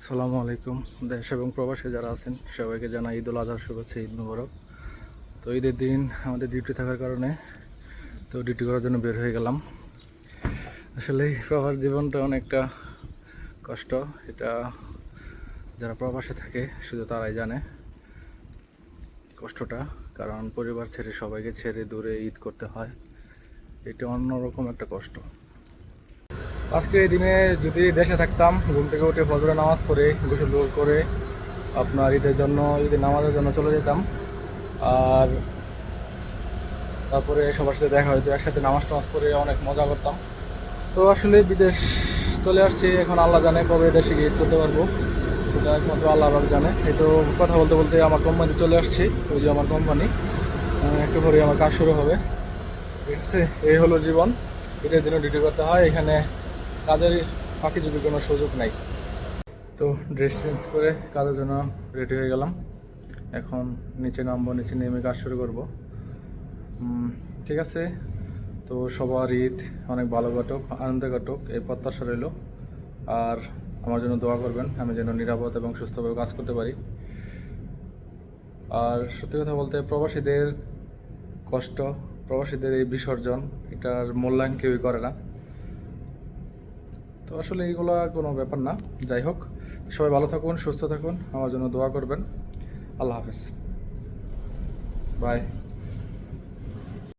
আসসালামু আলাইকুম। দেশ এবং প্রবাসে যারা আছেন সবাইকে জানাই ঈদুল আজহার শুভেচ্ছা, ঈদ মুবারক। তো ঈদের দিন আমাদের ডিউটি থাকার কারণে ডিউটি করার জন্য বের হয়ে গেলাম। আসলে এই প্রবাস জীবনটা অনেকটা কষ্ট। এটা যারা প্রবাসে থাকে শুধু তারাই জানে কষ্টটা, কারণ পরিবার ছেড়ে সবাইকে ছেড়ে দূরে ঈদ করতে হয়। এটা অন্যরকম একটা কষ্ট। আজকে এই দিনে যদি দেশে থাকতাম, ঘুম থেকে উঠে ফজরের নামাজ পড়ে গোসল করে আপনার ঈদের নামাজের জন্য চলে যেতাম। আর তারপরে সবার সাথে দেখা হইতো, একসাথে নামাজ টামাজ পড়ে অনেক মজা করতাম। তো আসলে বিদেশ চলে আসছি, এখন আল্লাহ জানে কবে দেশে গিয়ে ঈদ করতে পারবো, সেটা একমাত্র আল্লাহ পাক জানে। এই তো কথা বলতে বলতে আমার কোম্পানি চলে আসছি। ওই যে আমার কোম্পানি, একটু পরে আমার কাজ শুরু হবে। ঠিক আছে, এই হলো জীবন। ঈদের দিনে ডিউটি করতে হয়, এখানে কাজের ফাঁকি যদি কোনো সুযোগ নাই। তো ড্রেস চেঞ্জ করে কাজের জন্য রেডি হয়ে গেলাম। এখন নিচে নামবো, নিচে নেমে কাজ শুরু করবো। ঠিক আছে, তো সবার ঈদ অনেক ভালো কাটুক, আনন্দে কাটুক, এই প্রত্যাশা রইল। আর আমার জন্য দোয়া করবেন, আমি যেন নিরাপদ এবং সুস্থভাবে কাজ করতে পারি। আর সত্যি কথা বলতে প্রবাসীদের কষ্ট, প্রবাসীদের এই বিসর্জন, এটার মূল্যায়ন কেউই করে না। তো আসলে এইগুলো কোনো ব্যাপার না। যাই হোক, সবাই ভালো থাকুন, সুস্থ থাকুন, আমার জন্য দোয়া করবেন। আল্লাহ হাফেজ, বাই।